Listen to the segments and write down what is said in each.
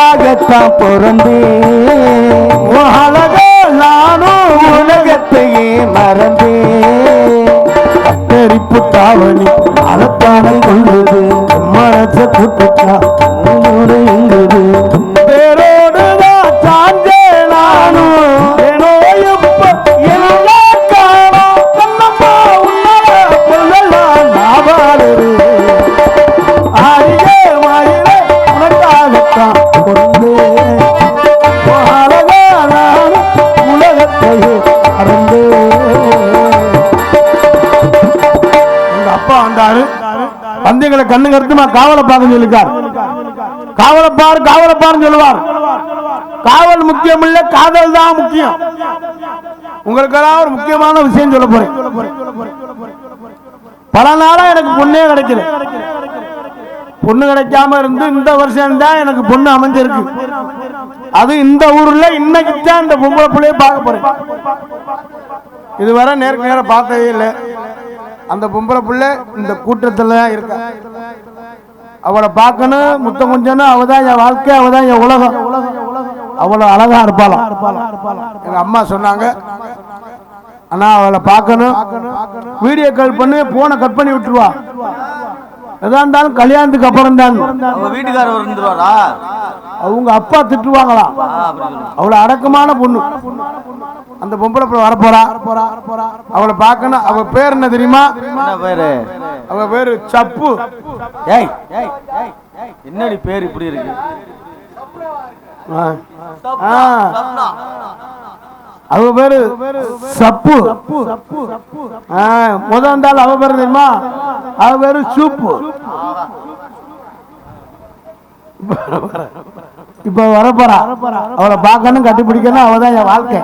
உனக்காகத்தான் பிறந்தேன் அழகா நானும் உலகத்தையே மறந்தேன் கத்தரிப்பு தாவணி அலப்பானை கொள்ளுது மனச கூட்டா எங்குது பேரோடுதான் சாஞ்சே நானும் பந்தயங்களை கண்ணு கருத்துமா காவலை பார்க்க சொல்லிருக்கார். காவலப்பார் சொல்லுவார். காவல் முக்கியம் இல்ல, காதல் தான் முக்கியம். உங்களுக்கெல்லாம் ஒரு முக்கியமான விஷயம் சொல்ல போறேன். பல நாளா எனக்கு பொண்ணே கிடைக்கல. பொண்ணு கிடைக்காம இருந்து இந்த வருஷம் தான் எனக்கு பொண்ணு அமைஞ்சிருக்கு. அது இந்த ஊர்ல இன்னைக்கு தான் இந்த பொம்பளை பிள்ளைய பார்க்க போறேன். இதுவரை நேருக்கு நேரம் பார்த்ததே இல்லை. அந்த பொம்பளை பிள்ளை இந்த கூட்டத்துல இருக்க. அவளை பார்க்கணும், முத்தம் கொஞ்சணும். அவதான் என் வாழ்க்கை, அவதான் என் உலகம். அவ்வளவு அழகா இருப்பாளாம். எங்க அம்மா சொன்னாங்க, ஆனா அவளை பார்க்கணும், வீடியோ கால் பண்ணி போனை கட் பண்ணி விட்டுருவா. எதா இருந்தாலும் கல்யாணத்துக்கு அப்புறம் தான். வீட்டுக்காரர் அவங்க அப்பா திட்டுவாங்களா. அவ்வளவு அடக்கமான பொண்ணு. அந்த பொம்பளை வரப்போறா. அவளை பார்க்கணும். அவ பேர் என்ன தெரியுமா? அவ பேரு சப்பு. என்னடி பேர் இப்படி இருக்கு? அவ பேரு சப்பு. முதல் அவ பேரு தெரியுமா? அவ பேரு சூப்பு. இப்ப வரப்போறா. அவளை பார்க்கணும், கட்டி பிடிக்கணும். அவதான் என் வாழ்க்கை.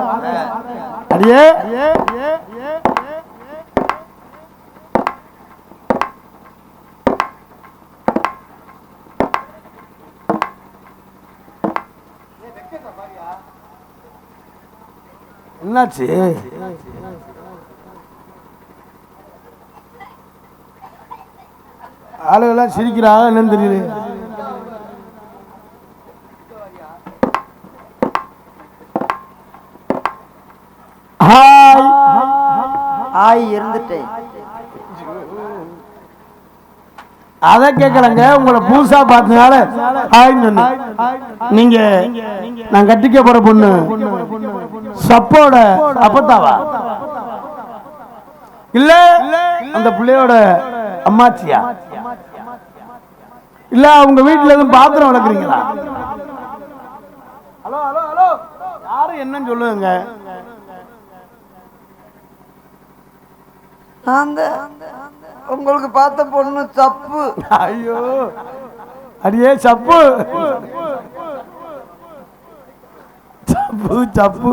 அடியே என்னாச்சு? ஆளுகெல்லாம் சிரிக்கிறாங்க, என்னன்னு தெரியுது. இருந்துட்டேன். அத கேட்கலங்க, உங்களை புதுசா பார்த்தனால நீங்க நான் கட்டிக்க போற பொண்ணு சப்போட அப்பத்தாவா இல்ல அந்த பிள்ளையோட அம்மாச்சியா இல்ல அவங்க வீட்டுல எதுவும் பாத்திரம் வளர்க்குறீங்களா? ஹலோ ஹலோ ஹலோ, யாரும் என்னன்னு சொல்லுங்க. உங்களுக்கு பார்த்த பொண்ணு சப்பு. ஐயோ அடியே சப்பு சப்பு சப்பு.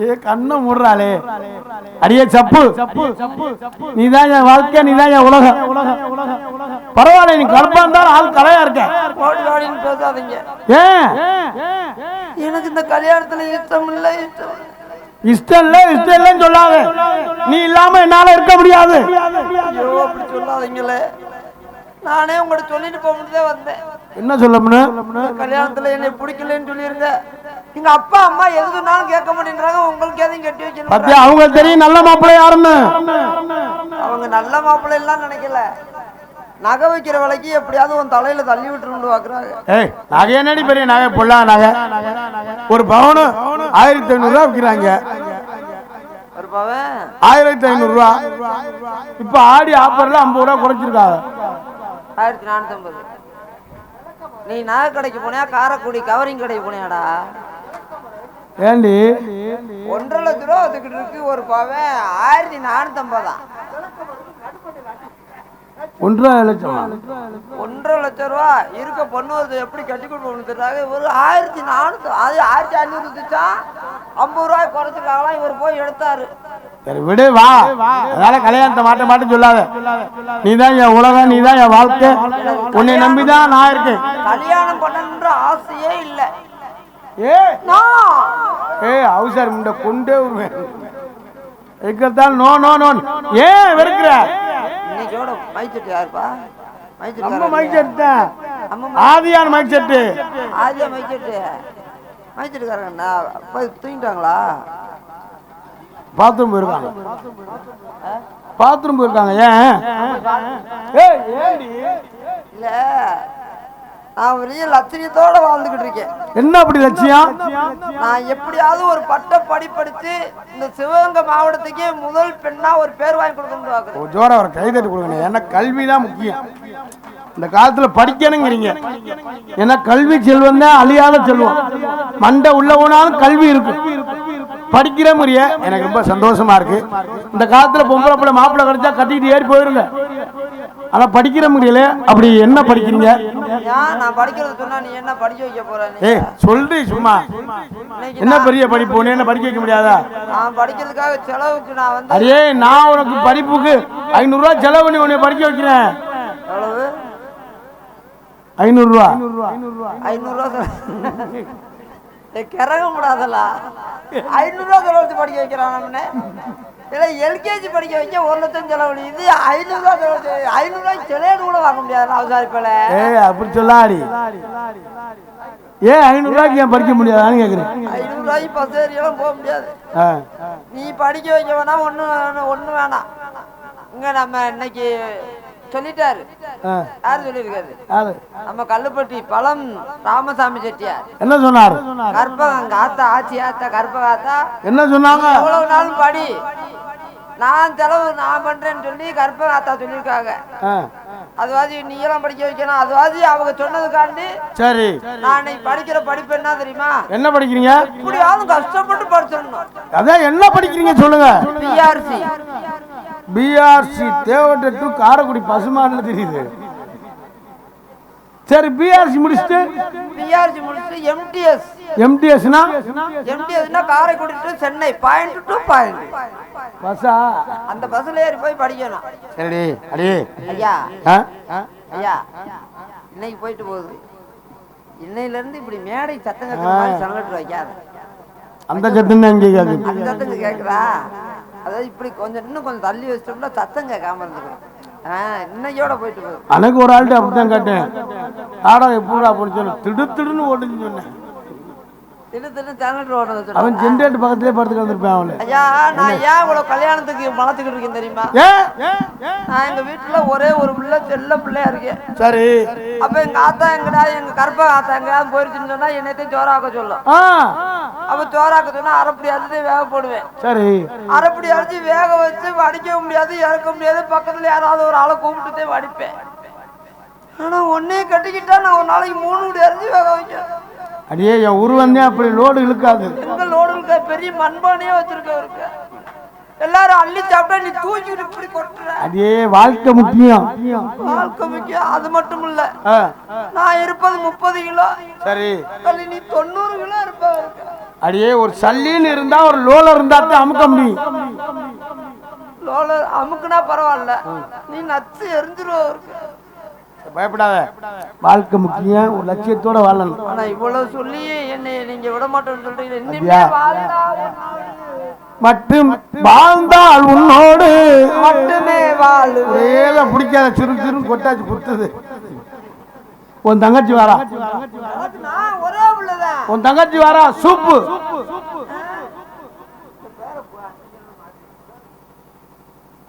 ஏ கண்ணை மூடுறாளே. அடியே சப்பு, நீதான் என் வாழ்க்கை, நீதான் என் உலகம். பரவாயில்ல, நீ கருப்பா இருந்தாலும் ஆள் கலையா இருக்க. பேசாதீங்க. ஏன்? எனக்கு இந்த கல்யாணத்துல இஷ்டம் இல்லை. இஷ்டம் இல்லைன்னு சொல்லாத. நீ இல்லாம என்னால இருக்க முடியாது. அப்படி சொல்லாதீங்களே. நானே உங்கள்ட்ட சொல்லிட்டு போக முடியாத வந்தேன். என்ன சொல்லணும்னு? கல்யாணத்துல என்னை பிடிக்கலன்னு சொல்லிருங்க. எங்க அப்பா அம்மா எது சொன்னாலும் கேட்க மாட்டேன்றாங்க. உங்களுக்கு எதையும் கட்டி வைக்கணும். பத்தியா, அவங்க தெரியும் நல்ல மாப்பிள்ளை யாருன்னு. அவங்க நல்ல மாப்பிள்ளை எல்லாம் நினைக்கல. நகை வைக்கிற விலைக்கு எப்படியாவது உன் தலையில தள்ளி விட்டுருந்து பாக்குறாங்க. ஏய், நகை என்னடி பெரிய நகை? பொல்லா நகை. ஒரு பவுனு 1500 ரூபா விற்கிறாங்க. ஒரு பவன் 1500 ரூபா. இப்ப ஆடி ஆப்பர்ல 50 ரூபா குறைச்சிருக்காங்க. 1450. நீ நகை கடைக்கு போனியா, காரக்குடி கவரிங் கடைக்கு போனியாடா? ஏண்டி 1.5 லட்ச ரூபா அதுக்கிட்டு இருக்கு. ஒரு பவன் 1450 தான். 1.5 லட்சம். 1.5 லட்ச ரூபா இருக்க பொண்ணு எப்படி கட்டி கொடுப்பாங்க? ஒரு 1400, அது 1500 இருந்துச்சா? 50 ரூபாய் குறைச்சிருக்காங்களா? இவர் போய் எடுத்தாரு. சரி விடு, வா. அதனால கல்யாணத்தை மாட்ட சொல்லாத. நீதான் என் உலகம், நீதான் என் வாழ்க்கை. உன்னை நம்பிதான் நான் இருக்கேன். கல்யாணம் பண்ணணுன்ற ஆசையே இல்லை. அவசரம் இந்த கொண்டே நோ நோ நோ. ஏன் வெறுக்கிற? இன்னைக்கோட மைச்சட்டு யாருப்பா? நம்ம மைச்சட்டு ஆதியான மைக் செட்டு. ஆதியா மைக் செட்டு. மைக் செட்டுக்காரங்கண்ணா போய் தூங்கிட்டாங்களா? பாத்ரூம் போயிருக்காங்க. பாத்ரூம் போயிருக்காங்க. ஏன் இல்ல, நான் பெரிய லட்சியத்தோட வாழ்ந்துகிட்டு இருக்கேன். என்ன அப்படி லட்சியம்? நான் எப்படியாவது ஒரு பட்ட படிப்படுத்தி இந்த சிவகங்கை மாவட்டத்துக்கே முதல் பெண்ணா ஒரு பேர் வாங்கி கொடுக்கணும். ஜோரா ஒரு கைதட்டி கொடுக்கணும். ஏன்னா கல்விதான் முக்கியம். இந்த காலத்துல படிக்கணுங்கிறீங்க. ஏன்னா கல்வி செல்வம் தான் அழியாத செல்வம். மண்டை உள்ள போனாலும் கல்வி இருக்கு. படிக்கிற முறைய எனக்கு ரொம்ப சந்தோஷமா இருக்கு. இந்த காலத்துல பொம்பளை பிள்ளை மாப்பிள்ளை கிடைச்சா கட்டிக்கிட்டு ஏறி போயிருங்க. ஆனா படிக்கிற முறையில அப்படி என்ன படிக்கிறீங்க? நான் படிக்கிறது சொன்னா நீ என்ன படிக்க வைக்க போற? சொல்றீ சும்மா. என்ன பெரிய படிப்பு? என்ன படிக்க வைக்க முடியாதா? நான் படிக்கிறதுக்காக செலவுக்கு நான் வந்து அரே, நான் உனக்கு படிப்புக்கு 500 ரூபாய் செலவு பண்ணி உன்னை படிக்க வைக்கிறேன். எவ்வளவு? 500 ரூபாய். 500 ரூபாய் கிறக முடியாதல்ல. 500 ரூபாய் செலவு படிக்க வைக்கிறான். நம்ம இல்லை எல்கேஜி படிக்க வைக்க 1 லட்சம் செலவு. இது 500 ரூபாய் செலவு. 500 ரூபாய்க்கு செலவு கூட வாங்க முடியாது. அவசாரிப்பல அப்படி சொல்லாடி. ஏன் 500 ரூபாய்க்கு ஏன் படிக்க முடியாதான்னு கேக்குறேன். 500 ரூபாய்க்கு பஸ் ஏறியெல்லாம் போக முடியாது. நீ படிக்க வைக்க வேணா ஒண்ணு வேணாம். இங்க நம்ம இன்னைக்கு சொல்லிட்டாரு. யாரு சொல்லிருக்காரு? நம்ம கல்லுப்பட்டி பழம் ராமசாமி செட்டியார். என்ன சொன்னாரு? கற்பகம் ஆத்தா ஆச்சி ஆத்தா கற்பகாத்தா என்ன சொன்னாங்க? எவ்வளவு நாளும் படி, நான் செலவு நான் பண்றேன்னு சொல்லி கற்பகம் ஆத்தா சொல்லியிருக்காங்க. அதுவாதி நீ எல்லாம் படிக்க வைக்கணும். அதுவாதி அவங்க சொன்னதுக்காண்டி சரி நான் இன்னைக்கு படிக்கிற படிப்பு என்ன தெரியுமா? என்ன படிக்கிறீங்க? இப்படியாவது கஷ்டப்பட்டு படிச்சிடணும். அதான் என்ன படிக்கிறீங்க சொல்லுங்க. பிஆர்சி. பிஆர்சி தேவட்ட டு காரைக்குடி பசுமாடுல தெரியுது. சரி பிஆர்சி முடிச்சிட்டு எம்டிஎஸ். எம்டிஎஸ்னா Karaikudi to Chennai point to point பஸ்ஸா? அந்த பஸ்ல ஏறி போய் படிக்கணும். சரி அடே ஐயா ஐயா இன்னைக்கு போயிட்டு போகுது. இன்னையில இருந்து இப்படி மேடை சத்தம் கட்டுற மாதிரி சங்கட்டு வைக்காத. அந்த சத்தம் தான் இங்கே கேக்குது. அந்த சத்தம் கேக்குதா? அதாவது இப்படி கொஞ்சம் இன்னும் கொஞ்சம் தள்ளி வச்சிட்டோம்னா சத்தம் கேட்காம இருந்துக்கணும். இன்னையோட போயிட்டு போகுது. எனக்கு ஒரு ஆள்கிட்ட அப்படித்தான் கேட்டேன். ஆடா எப்படா போன்னு திடுன்னு ஓடுன்னு சொன்னேன். அவன் ஜென்ரேட்டர் பக்கத்திலே படுத்து வந்திருப்பேன். அவளை ஐயா நான் ஏன் இவ்வளவு கல்யாணத்துக்கு வளர்த்துக்கிட்டு இருக்கேன் தெரியுமா? நான் எங்க வீட்டுல ஒரே ஒரு பிள்ளை செல்ல பிள்ளையா இருக்கேன். சரி அப்ப எங்க ஆத்தா எங்கடா எங்க கற்ப ஆத்தா எங்கேயாவது போயிருச்சுன்னு சொன்னா என்னத்தையும் சோறாக்க சொல்லும். அப்ப சோறாக்க சொன்னா அரைப்படி அரைச்சி வேக போடுவேன். சரி அரைப்படி அரைச்சி வேக வச்சு வடிக்க முடியாது, இறக்க முடியாது. பக்கத்துல யாராவது ஒரு ஆளை கூப்பிட்டுட்டே வடிப்பேன். ஆனா ஒன்னே கட்டிக்கிட்டா நான் ஒரு நாளைக்கு 3 படி அரைச்சி வேக வைக்கிறேன். அடியே என் உருவந்தே அப்படி லோடு இழுக்காது. எங்க லோடு இழுக்க பெரிய மண்பானையே வச்சிருக்க. எல்லாரும் அள்ளி சாப்பிட்டா நீ தூக்கிட்டு இப்படி கொட்டுற. அடியே வாழ்க்கை முக்கியம். வாழ்க்கை முக்கியம். அது மட்டும் இல்ல, நான் இருப்பது 30 கிலோ. சரி நீ 90 கிலோ இருப்ப. அடியே ஒரு சல்லின்னு இருந்தா ஒரு லோல இருந்தா அமுக்க முடியும். லோல அமுக்குனா பரவாயில்ல, நீ நச்சு எரிஞ்சிருவ. பயப்படாத, வாழ்க்கை முக்கியம். ஒரு லட்சியத்தோட வாழணும். ஆனா இவ்வளவு சொல்லி என்னை நீங்க விட மாட்டேன்னு சொல்றீங்க. மட்டும் வாழ்ந்தால் உன்னோடு மட்டுமே வாழு. ஏதோ பிடிக்காத சிறு கொட்டாச்சு புத்துது. உன் தங்கச்சி வாரா? ஒரே உள்ளதான். உன் தங்கச்சி வாரா? சூப்பு.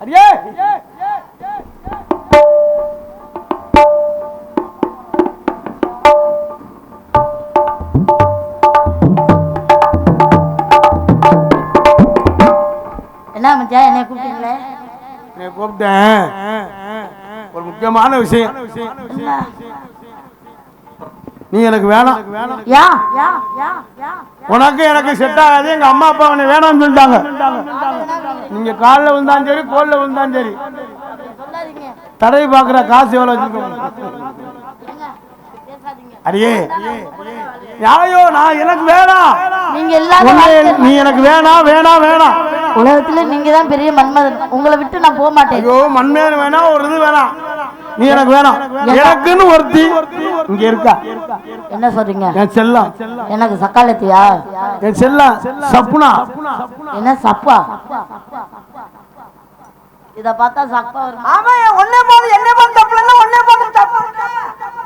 அடியே என்ன மச்சான் என்னை கூப்பிட்டீங்களே? கூப்பிட்டேன் ஒரு முக்கியமான விஷயம். நீ எனக்கு வேணாம். உனக்கு எனக்கு செட் ஆகாது. எங்க அம்மா அப்பா உன்னை வேணாம்னு சொல்லிட்டாங்க. நீங்க காலில் விழுந்தாலும் சரி கோல்ல விழுந்தாலும் சரி தடவை பாக்குற காசு எவ்வளவு வச்சுக்கோங்க. அடியே யாரையோ நான் எனக்கு வேணாம். நீங்க எல்லாரும் நீ எனக்கு வேணாம் வேணாம் வேணாம். உலகத்துல நீங்க தான் பெரிய மன்மதன். உங்களை விட்டு நான் போக மாட்டேன். ஐயோ மன்மேன் வேணாம், ஒரு இது வேணாம். நீ எனக்கு வேணாம். எனக்குன்னு ஒருத்தி இங்க இருக்கா. என்ன சொல்றீங்க? என் செல்லம். எனக்கு சக்காலத்தியா? என் செல்லம் சப்புனா. என்ன சப்பா? இத பார்த்தா சப்பா வரும். ஆமா ஒன்னே போது என்ன போது தப்பு இல்ல ஒன்னே போது தப்பு.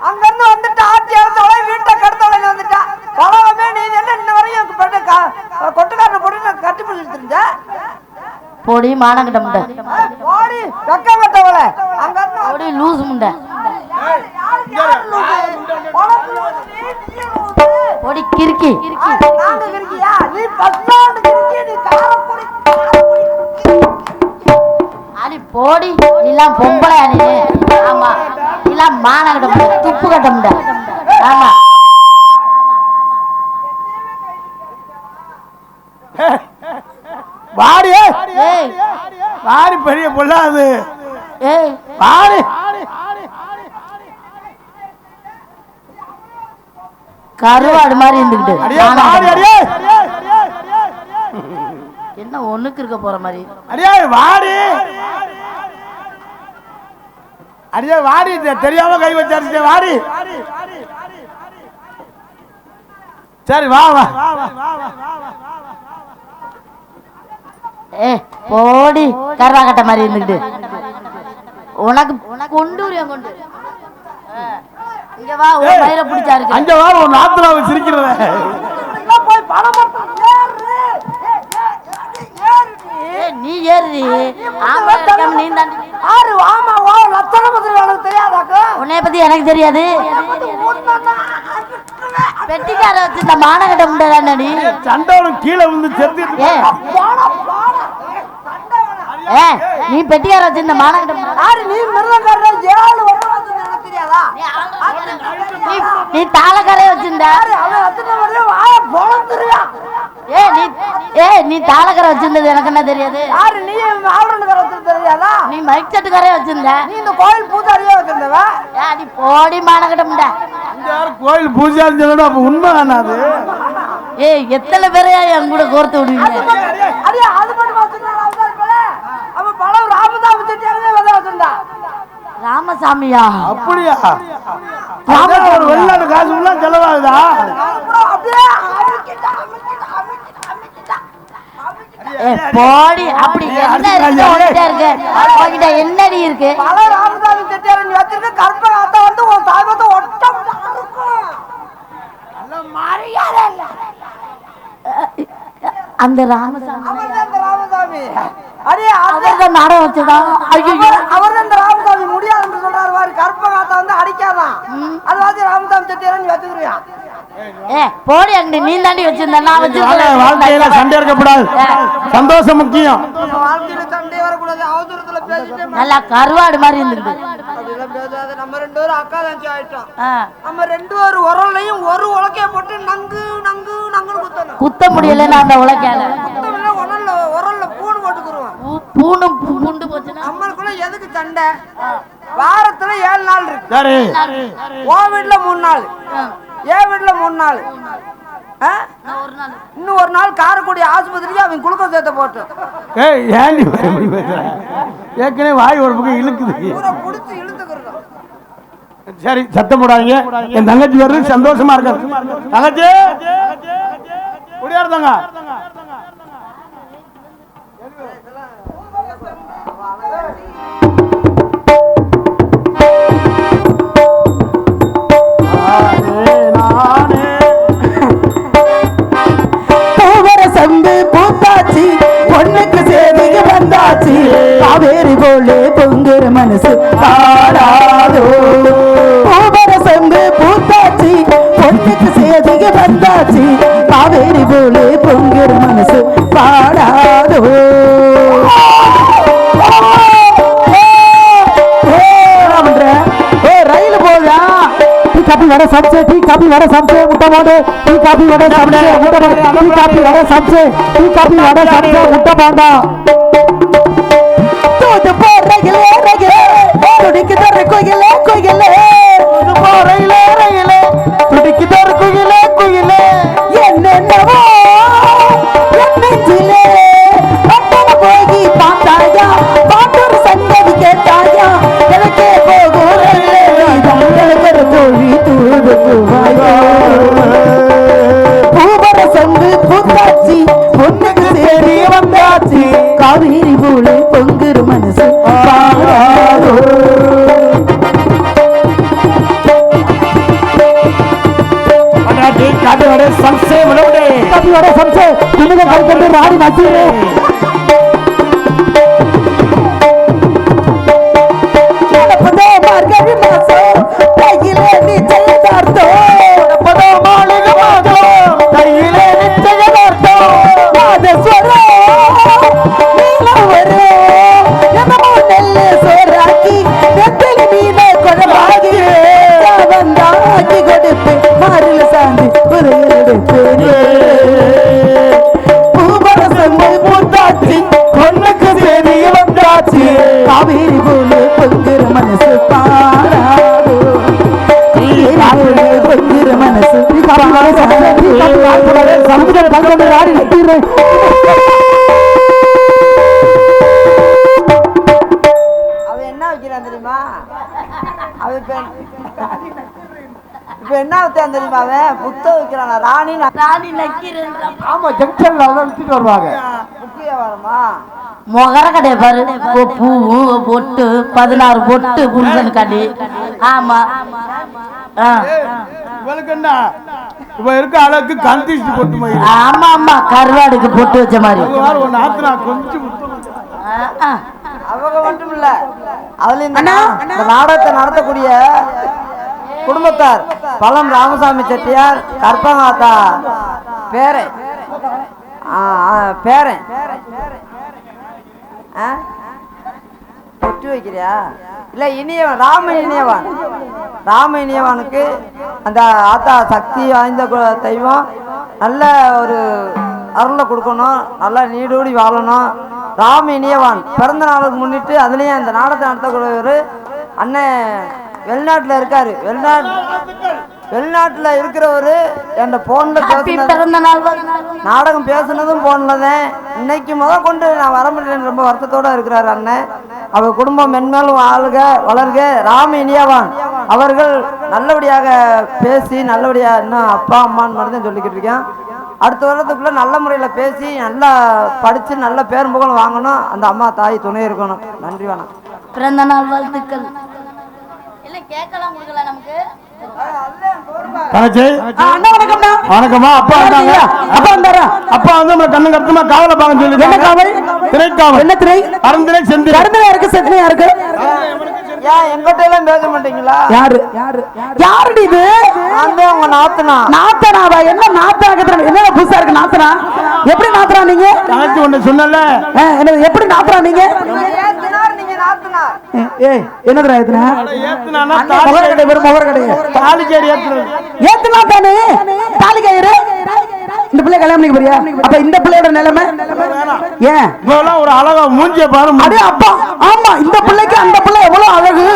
அங்க இருந்து வந்துட்டு ஆட்சி எடுத்தவளை வீட்டை கடுத்தவளை வந்துட்டா. பலவமே நீ என்ன இன்ன வரையும் கொட்டுக்காரனை போட்டு கட்டி பிடிச்சிட்டு இருந்த. போடி மானங்கிட்ட முண்டை. போடி வெக்கம் கட்டவளை. அங்க இருந்து போடி லூஸ் முண்டை. போடி கிறுக்கி. நாங்க கிறுக்கியா? நீ பஸ்டாண்ட் கிறுக்கி நீ காரக்குடி. அடி போடி நீலாம் பொம்பளை அடி. ஆமா நீலாம் மானங்கிட்ட முண்டை துப்பு கட்ட முண்டை. ஆமா வாடி ஏய் வாடி பெரிய பொல்லாது ஏய் வாடி கருவாடு மாதிரி இருந்துகிட்டு அடியே வாடி அடியே என்ன ஒண்ணுக்கு இருக்க போற மாதிரி. அடியே வாடி அடியே வாடி தெரியாம கை வச்சாரு வாடி. சரி வா வா ஏ போடி கருவா கட்ட மாதிரி இருந்துகிட்டு உனக்கு கொண்டு வரியா கொண்டு இங்க வா ஒரு மயிர பிடிச்சா இருக்கு. அங்க வா ஒரு நாத்துல சிரிக்கிறத போய் பணம் நீ ஏறி நீ தாண்டி ஆறு ஆமா ஓ லட்சண பத்தி எனக்கு தெரியாதாக்கு. உன்னைய பத்தி எனக்கு தெரியாது. பெட்டிக்கார வச்சு இந்த மானகட்ட முண்டை சண்டவனும் கீழே வந்து செத்து. ஏ நீ பெட்டிக்கார வச்சு இந்த மானகட்ட ஆறு நீ மிருதக்காரர் 7 வருஷம் எனக்கு தெரியாதா? நீ தாளக்காரே வச்சிருந்த அவன் அத்தனை வருஷம் வாய பொளந்துறியா? நீ தாளக்கார வச்சிருந்தது எனக்கு என்ன தெரியாது? யாரு நீ ஆளுநர் வச்சிருந்தது தெரியாதா? நீ மைக் செட்டுக்காரே வச்சிருந்த. நீ இந்த கோயில் பூஜாரியே வச்சிருந்தவ. நீ போடி மானகட்ட முண்டை. கோயில் பூஜாரி சொன்னா அப்ப உண்மை தானே அது? எத்தனை பேரையா என் கூட கோர்த்து விடுவீங்க? அடியே அது மட்டும் வச்சிருந்தா அவன் பழம் ராமசாமி செட்டியாரே வச்சிருந்தா. ராமசாமியா? அப்படியா? ஒரு வெளிநாடு காசு எல்லாம் செலவாகுதா? போடி அப்படி என்ன என்னடி இருக்கு? பழம் ராமசாமி செட்டியார நீ வச்சிருக்க கற்பகாத்த வந்து உன் தாய்மத்தை ஒட்ட மரியாதை இல்ல. அந்த ராமசாமி அடியே அவர்தான் நாடகம் வச்சதா? அவர் அந்த ராமசாமி முடியாது சொல்றாரு பாரு. கற்பகாத்த வந்து அடிக்காதான். அது வந்து ராமசாமி செட்டியார நீ வச்சுக்கிறியா? போடி அங்க நீ தாண்டி வச்சிருந்த. நான் வச்சிருக்கேன். வாழ்க்கையில சண்டை இருக்கக்கூடாது, சந்தோஷம் முக்கியம். வாழ்க்கையில சண்டை வரக்கூடாது. அவசரத்துல பேசிட்டு நல்லா கருவாடு மாதிரி இருந்துருக்கு. நம்ம 2 பேரும் அக்கா தங்கச்சி ஆயிட்டோம். நம்ம 2 பேரும் உரல்லையும் ஒரு உலக்கைய போட்டு நங்கு நங்கு நங்குன்னு குத்தணும். குத்த முடியலன்னு அந்த உலக்கையால உரல்ல பூணு போட்டுக்குருவோம். பூணு பூண்டு போச்சுன்னா நம்மளுக்குள்ள எதுக்கு சண்டை? வாரத்துல 7 நாள் இருக்கு. சரி ஓ வீட்டுல 3 நாள், என் வீட்டுல 3 நாள். இன்னும் ஒரு நாள் காரைக்குடி ஆஸ்பத்திரிக்கு அவன் குளுக்கோஸ் ஏத்த போட்டு. ஏற்கனவே வாய் ஒரு பக்கம் இழுக்குது. புடிச்சு இழுத்துக்கிறோம். சரி சத்தம் போடாதீங்க. என் தங்கச்சி வருது, சந்தோஷமா இருக்க தங்கச்சி குடியாருந்தாங்க. பொண்ணுக்கு சேவைக்கு வந்தாச்சு. காவேரி போலே பொங்குற மனசு பாடாதோ. பூவர சங்கு பூத்தாச்சு, பொண்ணுக்கு சேவைக்கு வந்தாச்சு. காவேரி போலே பொங்குற மனசு பாடாதோ. ரயில் போதா? டீ காபி வர சப்சே, டீ காபி வர சப்சே முட்டை போடு. டீ காபி வர சப்சே முட்டை போடு. டீ காபி வர சப்சே, டீ காபி வர சப்சே முட்டை போடா. தூது போறையிலே ரயிலே துடிக்குதற கோயிலே கோயிலே. தூது போறையிலே ரயிலே துடிக்குதற கோயிலே கோயிலே. என்னென்னவோ என்னெஞ்சிலே அத்தனை போகி பார்த்தாயா, பாட்டொரு சங்கதி கேட்டாயா. எனக்கே போகும் தோழி தூது பூவாயா. பூவர சங்கு பூத்தாச்சி, பொண்ணுக்கு சேரி வந்தாச்சி. காவேரி போல பொங்குற மனசு காப்பி வடை சம்சே விடவுடே காப்பி வடை சம்சே இன்னும் கைத்தண்டு ராணி நச்சீரு மார்கழி மாசம் கையிலே நிச்சயதார்த்தம் மாளிகை மாதம் கையிலே நிச்சயதார்த்தம் மாதஸ்வரம் நீலம் வரும் என்னமோ நெல்லு சோறாக்கி நெத்திலி மீனை குழம்பாகி வந்தாக்கி கொடுப்பு மாறில சாந்தி ஒரு எடுப்பேன் பூவரசம் பூத்தாச்சி பொண்ணுக்கு செய்திய வந்தாச்சு காவேரி போல பொங்குற மனசு பாராடு பொங்குற மனசு சமுதிரம் பங்கொண்டு ஆடி நிற்கிறேன் அவன் என்ன வைக்கிறான் தெரியுமா? அவன் இப்ப என்ன வைத்தான் தெரியுமா? அவன் புத்தகம் வைக்கிறான். ராணி நக்கீரன். ஆமா ஜங்ஷன்ல அதான் வித்துட்டு வருவாங்க. முக்கிய வரமா முகர கடையை பாரு பூ பொட்டு 16 பொட்டு புருஷன் கடை. ஆமா இவளுக்கு என்ன இவ இருக்க அளவுக்கு கந்திச்சு போட்டு மாதிரி. ஆமா ஆமா கருவாடுக்கு பொட்டு வச்ச மாதிரி. ஒன்னு ஆத்துனா கொஞ்சம் அவங்க மட்டும் இல்ல, அதுல இந்த நாடகத்தை நடத்தக்கூடிய குடும்பத்தார் பழம் ராமசாமி செட்டியார் கற்பகாத்தா பேரன் பேரன் பொட்டு வைக்கிறியா? இல்ல இனியவன் ராம இனியவானுக்கு அந்த ஆத்தா சக்தி வாய்ந்த தெய்வம் நல்ல ஒரு அருளை கொடுக்கணும், நல்லா நீடூடி வாழணும். ராம இனியவான் பிறந்த நாளுக்கு முன்னிட்டு அதுலேயும் அந்த நாடகத்தை நடத்தக்கூடியவர் அண்ணன் வெளிநாட்டில் இருக்காரு. வெளிநாட்டுல இருக்கிறவரு என் போன்ல நாடகம் பேசுனதும் போன்ல தான். இன்னைக்கு கொண்டு நான் வர முடியலன்னு ரொம்ப வருத்தத்தோட இருக்கிறாரு அண்ணன். அவர் குடும்பம் மென்மேலும் வளர்க. ராம இனியவான் அவர்கள் நல்லபடியாக பேசி நல்லபடியா இன்னும் அப்பா அம்மான்னு மட்டும் தான் சொல்லிக்கிட்டு இருக்கேன். அடுத்த வருடத்துக்குள்ள நல்ல முறையில பேசி நல்லா படிச்சு நல்ல பேர் புகழ் வாங்கணும். அந்த அம்மா தாய் துணை இருக்கணும். நன்றி வணக்கம். பிறந்த நாள் வாழ்த்துக்கள். இல்ல கேட்கலாம் கொடுக்கல நமக்கு. வணக்கம்மா. அப்பா வந்தாங்க. அப்பா வந்து நம்ம கண்ணு கருத்துமா காவல பாங்க சொல்லி. என்ன காவல்? திரைக்காவல். என்ன திரை? அருந்திரை செந்திரை. அருந்திரை இருக்கு செந்திரை இருக்கு. ஏன் எங்கிட்ட எல்லாம் பேச மாட்டீங்களா? யாருடி இது? அந்த உங்க நாத்தனாவா? என்ன நாத்தனா? என்ன புதுசா இருக்கு நாத்தனா? எப்படி நாத்தனா நீங்க? தங்கச்சி ஒண்ணு சொன்னல. எப்படி நாத்தனா நீங்க? என்னதுடா ஏத்துனா? ஏத்துனானா தாலி கயிறு ஏத்துனா தானே தாலி கயிறு. இந்த பிள்ளை கல்யாணம் பண்ணிக்க போறியா? அப்ப இந்த பிள்ளையோட நிலைமை ஏன்? இவ்வளவு ஒரு அழகா மூஞ்சிய பாரு. அடே அப்பா, ஆமா இந்த பிள்ளைக்கு அந்த பிள்ளை எவ்வளவு அழகு.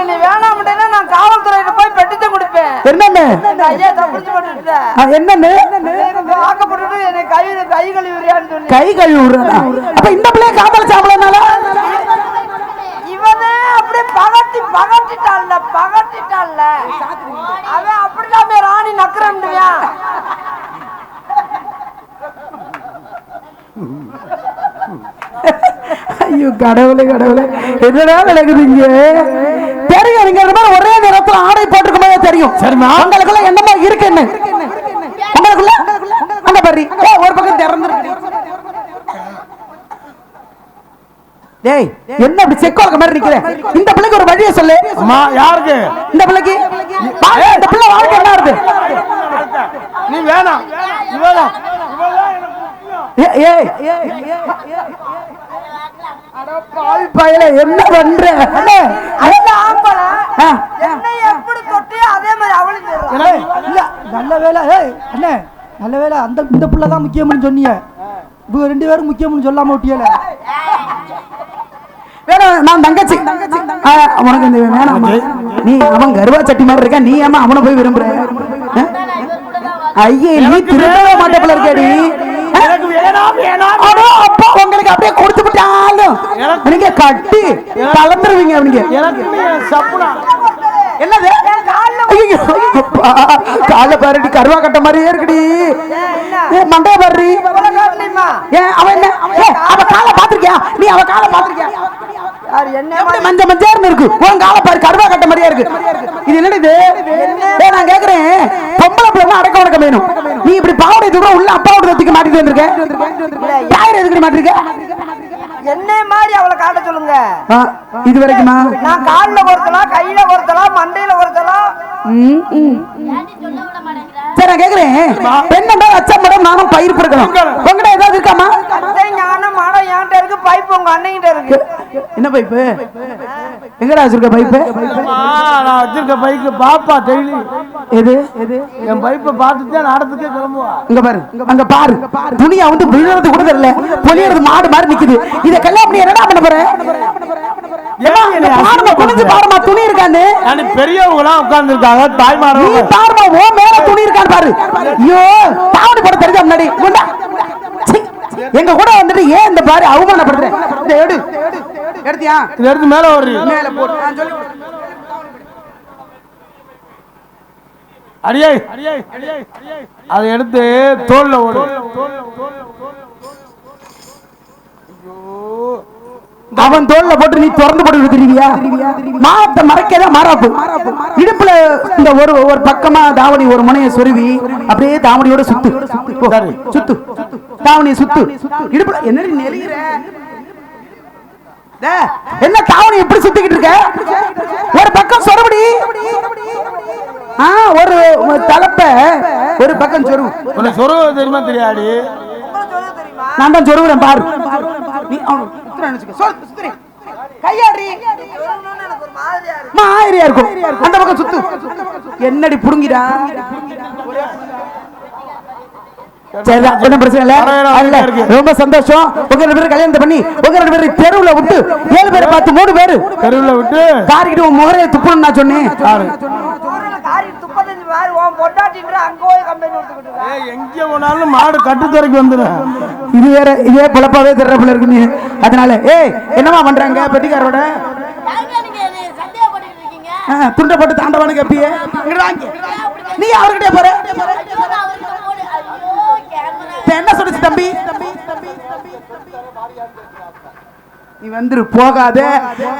நீ வேணாம் அப்படின்னா நான் காவல்துறையில போய் பெட்டிட்டு கொடுப்பேன். என்னன்னு? ஐயா தப்பிச்சு போட்டுட்டேன். என்னன்னு? வாக்கப்பட்டு என்னை கை கழுவுறியான்னு சொல்லி. கை கழுவுறா? அப்ப இந்த பிள்ளைய காதல் சாப்பிடனால இவனே அப்படியே பகட்டிட்டான்ல. அவன் அப்படிதான் ராணி நக்கறன்றியா? ஐயோ கடவுளே என்னடா நடக்குதுங்க? தெரியும், நீங்க ஒரே நேரத்துல ஆடை போட்டுக்கும்போதே தெரியும். சரிமா உங்களுக்குள்ள என்னமா இருக்குன்னு உங்களுக்குள்ள அந்த பாரு ஒரு பக்கம் திறந்துருக்கு. டேய் என்ன அப்படி செக்கோலக்க மாதிரி நிக்கிற? இந்த பிள்ளைக்கு ஒரு வழியை சொல்லு. அம்மா யாருக்கு? இந்த பிள்ளைக்கு இந்த பிள்ளை வாழ்க்கை என்ன ஆகுது? நீ வேணாம் இவதான் என்ன பண்ற? நல்ல வேலை அண்ணே, நல்ல வேலை அந்த இந்த பிள்ளைதான் முக்கியம்னு சொன்னீங்க. ரெண்டு பேரும் முக்கியம்னு சொல்லாம விட்டியல. நான் தங்கச்சி உனக்கு இந்த வேணாம். நீ அவன் கருவா சட்டி மாதிரி இருக்க, நீ ஏமா அவனை போய் விரும்புற? ஐயே நீ திரும்பவே மாட்டப்பல இருக்கடி. அப்பா உங்களுக்கு அப்படியே கொடுத்து விட்டாலும் நீங்க கட்டி கலந்துருவீங்க. என்னது கால பாருடி கருவா கட்ட மாதிரியே இருக்குடி. மண்டைய பாரு. அவன் என்ன அவ காலை பாத்திருக்கியா? நீ அவ காலை பாத்திருக்கியா? மஞ்ச மஞ்சள் இருக்கு. உன் காலை பாரு கருவா கட்ட மாதிரியே இருக்கு. இது என்னது? நான் கேக்குறேன் பொம்பளை பிள்ளை உனக்கு வேணும். நீ இப்படி பாவடை தூரம் உள்ள அப்பாவோட தூக்கி மாட்டிட்டு வந்திருக்க. யார் எதுக்கு மாட்டிருக்க? என்ன மாதிரி அவளை காட்ட சொல்லுங்க. இது வரைக்குமா நான் காலில் ஒருத்தலாம், கையில ஒருத்தலாம், மண்டையில ஒருத்தலாம். சரி நான் கேக்குறேன், பெண்ணா அச்சம் மேடம் நானும் பயிர் பிறக்கணும். உங்ககிட்ட ஏதாவது இருக்காமா? ஞானம் மாடம் என்கிட்ட இருக்கு, பைப்பு உங்க அண்ணன்கிட்ட இருக்கு. என்ன பைப்பு? எங்கடா வச்சிருக்க பைப்பு? நான் வச்சிருக்க பைக்கு பாப்பா டெய்லி. எது என் பைப்பை பார்த்துட்டு நடத்துக்கே கிளம்புவா. இங்க பாரு, அங்க பாரு, துணியா வந்து விழுறது கூட தெரியல, பொலியறது மாடு மாதிரி நிக்குது. இத கல்யாணம் பண்ணி என்னடா பண்ண போற? பாருமா துணி இருக்கான்னு. பெரியவங்க உட்கார்ந்து இருக்காங்க, தாய்மார பாருமா ஓ மேல துணி இருக்கான்னு பாரு. ஐயோ தாவணி போட தெரிஞ்ச முன்னாடி எங்க கூட வந்துட்டு ஏன் இந்த பாரு அவமானப்படுத்துறேன்? எடுத்தியா? எடுத்து மேல ஒரு மேல போடு. நான் சொல்லி அடியே அதை எடுத்து தோல்ல ஓடு. அவன் தோல்ல போட்டு நீ திறந்து போட்டு விடுறியா? மாத்த மறைக்கதான் மாறாப்பு. இடுப்புல இந்த ஒரு பக்கமா தாவணி ஒரு முனைய சொருவி அப்படியே தாவணியோட சுத்து சுத்து தாவணியை சுத்து இடுப்புல. என்ன நெளிகிற? என்ன தாவணி எப்படி சுத்திக்கிட்டு இருக்க? ஒரு பக்கம் சொருபடி, ஒரு தலப்ப ஒரு பக்கம் சொருவு. சொருவ தெரியுமா? தெரியாது. நான் தான் சொருவுறேன் பாரு. நீ மாதிரியா இருக்கும். அந்த பக்கம் சுத்து. என்னடி புடுங்கிடா? என்ன பிரச்சனை இல்ல, ரொம்ப சந்தோஷம். உங்க 2 பேரும் கல்யாணத்தை பண்ணி உங்க 2 பேரும் தெருவுல விட்டு 7 பேரை பார்த்து 3 பேரு தெருவுல விட்டு காரிக்கிட்டு உன் முகரையை துப்பணும் நான் சொன்னேன். எங்க போனாலும் மாடு கட்டுத்தரைக்கு வந்துடும். இது வேற இதே பொழப்பாவே தெரியல இருக்கு நீ. அதனால என்னமா பண்றாங்க பெட்டிக்காரோட? துண்டை போட்டு தாண்டவானு கேப்பியே. நீ அவர்கிட்ட போற என்ன சொல்லுச்சு தம்பி? நீ வந்துரு, போகாத,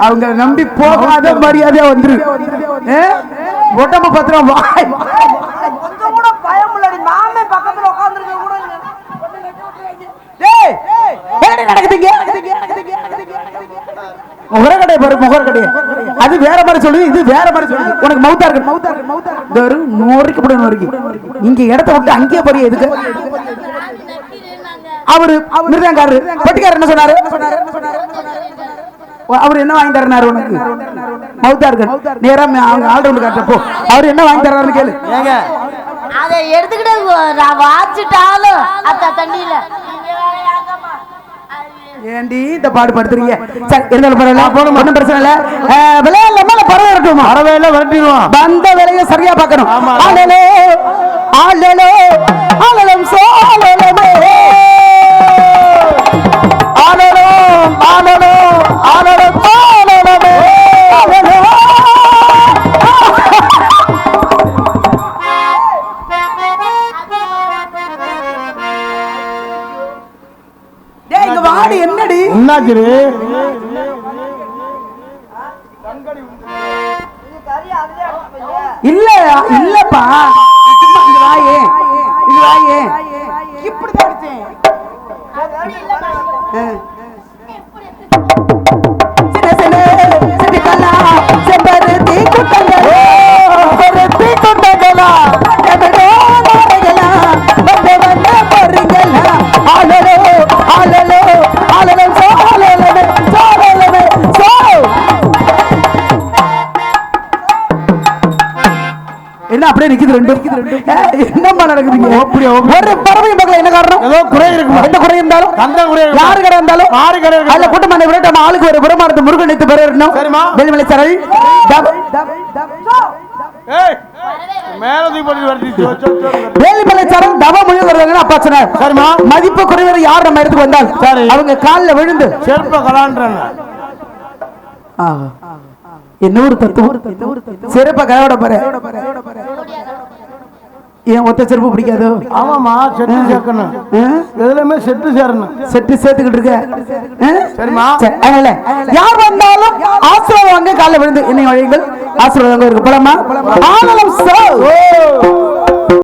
அவங்க நம்பி போகாத, மரியாதையா வந்துரு. உடம்பு பத்திரம் வாய் கொஞ்சம் கூட பயம் இல்லடி. மாமே பக்கத்துல உட்கார்ந்திருக்க கூட முகரக்கடை பாரு, முகரக்கடை அது வேற மாதிரி சொல்லுது, இது வேற மாதிரி சொல்லுது. உனக்கு மவுத்தா இருக்கு நோரிக்கப்படும் நோரிக்கு. இங்க இடத்த விட்டு அங்கேயே போறிய எதுக்கு? அவரு மிருதங்காரரு பெட்டிக்காரர் என்ன சொன்னாரு? அவர் என்ன வாங்கி தரனாரு உனக்கு? மவுத்தா இருக்கு நேரா அவங்க ஆல்ரவுண்ட் காட்டப்போ அவர் என்ன வாங்கி தர்றாருன்னு கேளு. ஏங்க அதை எடுத்துக்கிட்டு நான் வாச்சிட்டாலும் அத்த தண்ணியில ஏண்டி இந்த பாடு படுத்துறீங்க? சரி இருந்தாலும் பரவாயில்ல, ஒன்றும் பிரச்சனை இல்லை. விளையாடலாமா பறவை இருக்கட்டுமா? பறவையில விரட்டிடுவோம். வந்த விலையை சரியா பார்க்கணும். ஆளலோ ஆளலோ ஆளலம் சோழலமே ஆளலோ ஆளலோ ஆளலம் சோழலமே ஆளலோ. இங்க வாடி என்னடி என்னாச்சு? இல்ல இல்லப்பா, சும்மா இங்க வாயே, இங்க வாயே. இப்படிதான் அடிச்சேன். சின்ன சின்ன சிரிக்கலா செம்பருத்தி குட்டங்களா செம்பருத்தி குட்டங்களா எவடோ மாறங்களா வந்து வந்து போறீங்களா. ஆளலோ ஆளலோ ஆளலோ சோழலமே சோழலமே சோ. என்ன அப்படியே நிக்குது ரெண்டு? என்னமா நடக்குதுங்க? ஒரு பறவை மக்கள் என்ன காரணம்? ஏதோ குறை இருக்கு. எந்த குறை இருந்தாலும் அந்த குறை யாரு கடை இருந்தாலும் மாறு கடை இருக்கு. அதுல கூட்டமான விட நம்ம ஆளுக்கு ஒரு புறமானது முருகன் எடுத்து பெற இருக்கணும். சரிமா? வெளிமலை சரல் மேல தூக்கி போட்டு வரட்டி வேலிமலை சரல் தவ மொழி வருவாங்க அப்பா சொன்னார். சரிமா? மதிப்பு குறைவர் யார் நம்ம இடத்துக்கு வந்தால் சரி அவங்க காலில் விழுந்து செருப்ப கலான்றாங்க. என்ன ஒரு தத்துவம். செருப்ப கலவட பாரு. ஏன் ஒத்த செருப்பு பிடிக்காதோ? ஆமாமா, செட்டு சேர்க்கணும். எதுலயுமே செட்டு சேரணும். செட்டு சேர்த்துக்கிட்டு இருக்க. சரிமா? அதனால யார் வந்தாலும் ஆசீர்வாதம் வாங்க காலில் விழுந்து என்னை வழிகள் ஆசீர்வாதம் இருக்கு. போலாமா? ஆனலம் சோ